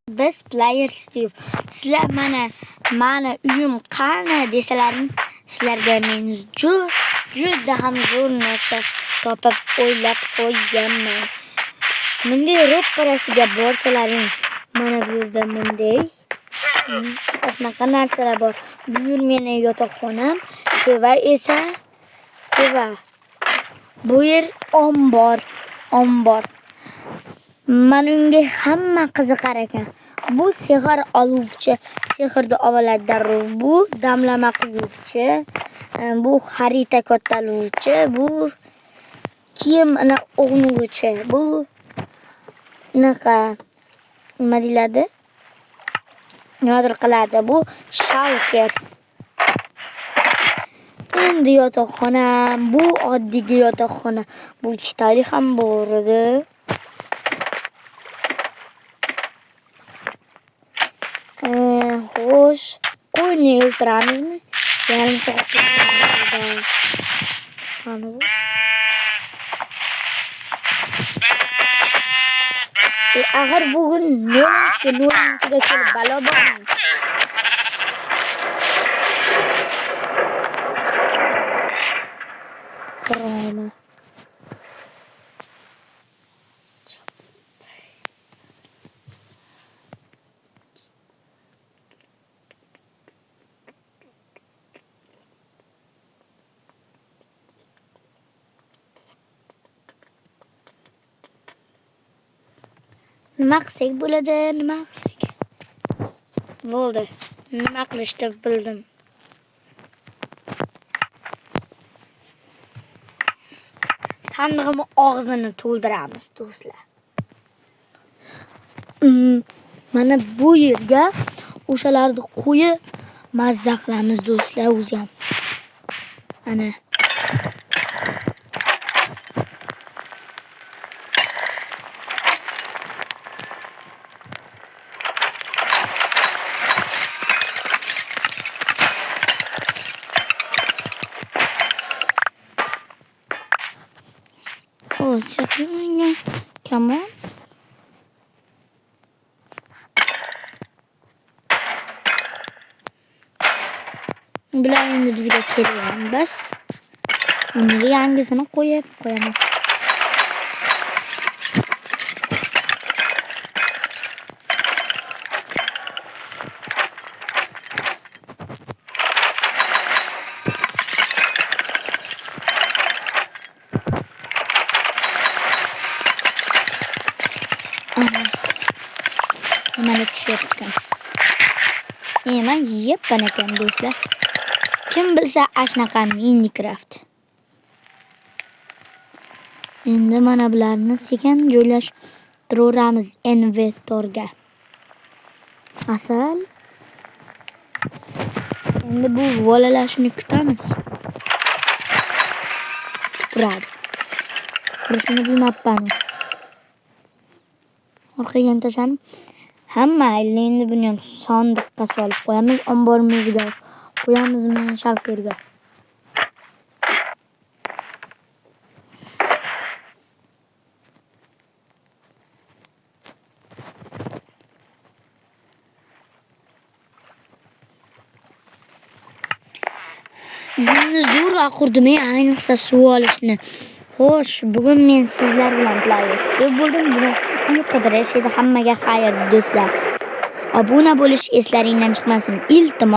Biz Player Steve. Sizlar mana uyim qani desalaring, sizlarga men juda ham zo'r narsa topib o'ylab qo'yganman. Bunday ro'parasiga borsalaring, mana bu yerda bunday shunaqa narsalar bor. Bu yer meni yotoqxonam, teva esa bu yer ombor. Mana unga hamma qiziqar ekan. Bu sehr oluvchi, sehrni oladi darrov. Bu damlama quyuvchi, bu xarita kattalovchi, bu kiyimni o'g'nuvchi, bu naqa nima deyiladi? Nimadir qiladi. Bu shalker. Endi yotoqxona, bu oddiy yotoqxona. Bu ikkitali ham bor edi. Xo'sh, qo'yni o'ltiramizmi? Yarim soat. Mana bu. Axir bugun no'linchiga kelib balo bormi? Drama. Nima qilsak bo'ladi? Bo'ldi. Nima qilishni bildim. Sandig'imni og'zini to'ldiramiz, do'stlar. Mana bu yerga o'shalarni qo'yib mazza qilamiz, do'stlar, o'zi ham. Ana. Oh, sebenarnya, come on. Bular endi bizga kelgan, bas. Unga yangisini qo'yamiz. Mana tushyapti. Men yeyapman ekan, do'stlar. Kim bilsa ashnaqa Minecraft. Endi mana bularni sekin joylashtiramiz inventorga. Asal. Endi bu volalashni kutamiz. Turadi. Burasini bilmabman. Orqaga tashanib hamma endi buni ham sandiqqa solib qo'yamiz, omborimizga qo'yamizmi, shalkerga. Uyimni zo'rg'a qurdim, ayniqsa suv olishni. Xo'sh, bugun men sizlar bilan Player Steve bo'ldim. Bugun uy qidirish edi. Hammaga xayr, do'stlar. Obuna bo'lish eslaringdan chiqmasin. Iltimos